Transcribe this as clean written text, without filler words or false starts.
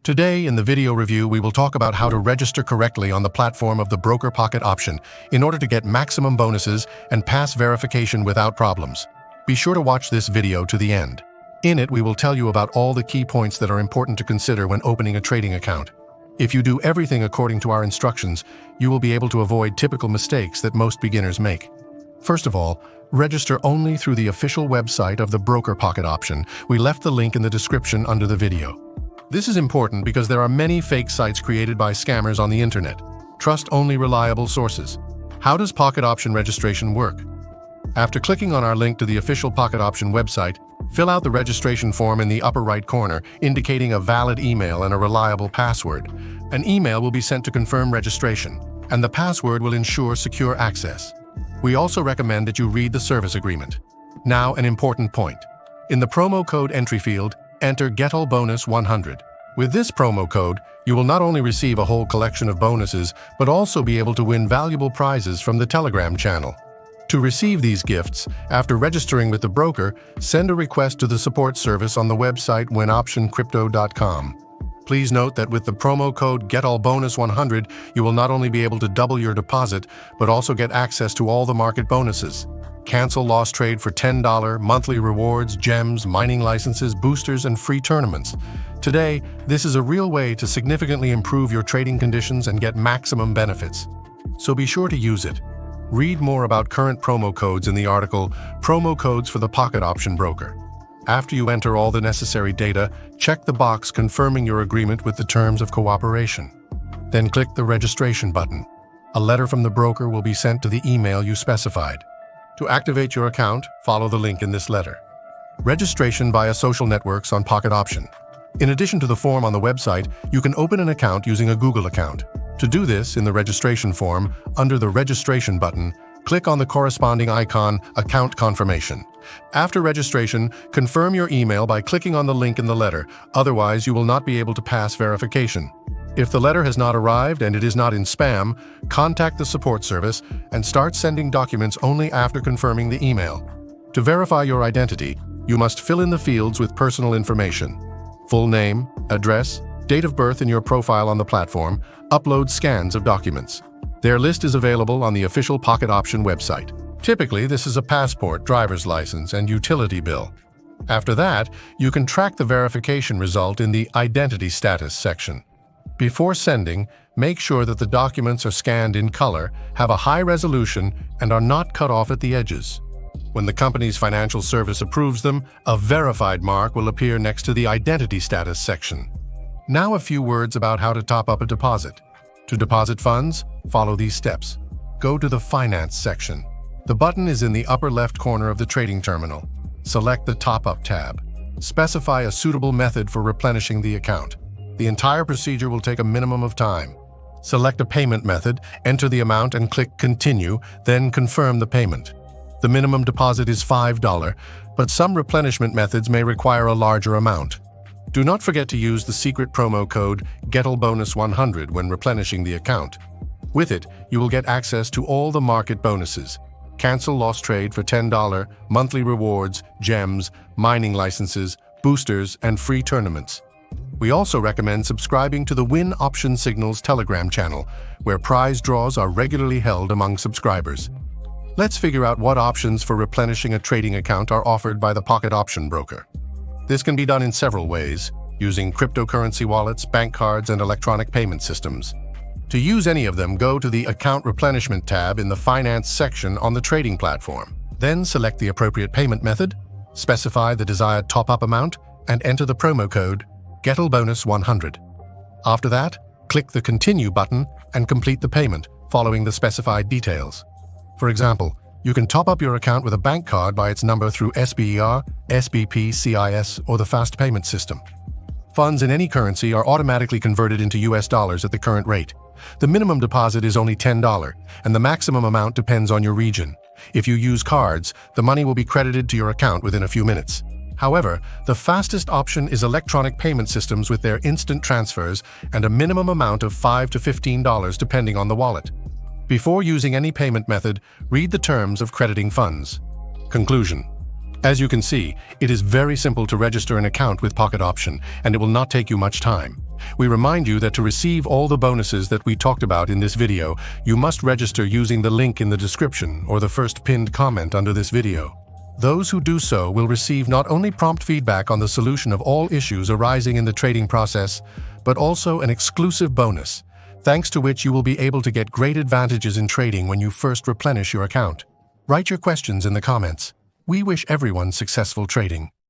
Today, in the video review, we will talk about how to register correctly on the platform of the Broker Pocket option in order to get maximum bonuses and pass verification without problems. Be sure to watch this video to the end. In it, we will tell you about all the key points that are important to consider when opening a trading account. If you do everything according to our instructions, you will be able to avoid typical mistakes that most beginners make. First of all, register only through the official website of the Broker Pocket option. We left the link in the description under the video. This is important because there are many fake sites created by scammers on the internet. Trust only reliable sources. How does Pocket option registration work? After clicking on our link to the official Pocket option website, fill out the registration form in the upper right corner, indicating a valid email and a reliable password. An email will be sent to confirm registration, and the password will ensure secure access. We also recommend that you read the service agreement. Now, an important point. In the promo code entry field, enter GetAllBonus100. With this promo code, you will not only receive a whole collection of bonuses, but also be able to win valuable prizes from the Telegram channel. To receive these gifts, after registering with the broker, send a request to the support service on the website winoptioncrypto.com. Please note that with the promo code GetAllBonus100, you will not only be able to double your deposit, but also get access to all the market bonuses. Cancel lost trade for $10, monthly rewards, gems, mining licenses, boosters, and free tournaments. Today, this is a real way to significantly improve your trading conditions and get maximum benefits. So be sure to use it. Read more about current promo codes in the article, Promo Codes for the Pocket Option Broker. After you enter all the necessary data, check the box confirming your agreement with the terms of cooperation. Then click the registration button. A letter from the broker will be sent to the email you specified. To activate your account, follow the link in this letter. Registration via social networks on Pocket option. In addition to the form on the website, you can open an account using a Google account. To do this, in the registration form, under the registration button, click on the corresponding icon, Account Confirmation. After registration, confirm your email by clicking on the link in the letter, otherwise you will not be able to pass verification. If the letter has not arrived and it is not in spam, contact the support service and start sending documents only after confirming the email. To verify your identity, you must fill in the fields with personal information: full name, address, date of birth in your profile on the platform, upload scans of documents. Their list is available on the official Pocket option website. Typically, this is a passport, driver's license, and utility bill. After that, you can track the verification result in the Identity Status section. Before sending, make sure that the documents are scanned in color, have a high resolution, and are not cut off at the edges. When the company's financial service approves them, a verified mark will appear next to the Identity Status section. Now a few words about how to top up a deposit. To deposit funds, follow these steps. Go to the Finance section. The button is in the upper left corner of the trading terminal. Select the Top Up tab. Specify a suitable method for replenishing the account. The entire procedure will take a minimum of time. Select a payment method, enter the amount and click Continue, then confirm the payment. The minimum deposit is $5, but some replenishment methods may require a larger amount. Do not forget to use the secret promo code GetAllBonus100 when replenishing the account. With it, you will get access to all the market bonuses. Cancel lost trade for $10, monthly rewards, gems, mining licenses, boosters, and free tournaments. We also recommend subscribing to the Win Option Signals Telegram channel, where prize draws are regularly held among subscribers. Let's figure out what options for replenishing a trading account are offered by the Pocket option broker. This can be done in several ways, using cryptocurrency wallets, bank cards, and electronic payment systems. To use any of them, go to the Account Replenishment tab in the Finance section on the trading platform. Then select the appropriate payment method, specify the desired top-up amount, and enter the promo code GetAllBonus100. After that, click the Continue button and complete the payment, following the specified details. For example, you can top up your account with a bank card by its number through SBER, SBP, CIS, or the Fast Payment System. Funds in any currency are automatically converted into US dollars at the current rate. The minimum deposit is only $10, and the maximum amount depends on your region. If you use cards, the money will be credited to your account within a few minutes. However, the fastest option is electronic payment systems with their instant transfers and a minimum amount of $5 to $15 depending on the wallet. Before using any payment method, read the terms of crediting funds. Conclusion. As you can see, it is very simple to register an account with Pocket option, and it will not take you much time. We remind you that to receive all the bonuses that we talked about in this video, you must register using the link in the description or the first pinned comment under this video. Those who do so will receive not only prompt feedback on the solution of all issues arising in the trading process, but also an exclusive bonus, thanks to which you will be able to get great advantages in trading when you first replenish your account. Write your questions in the comments. We wish everyone successful trading.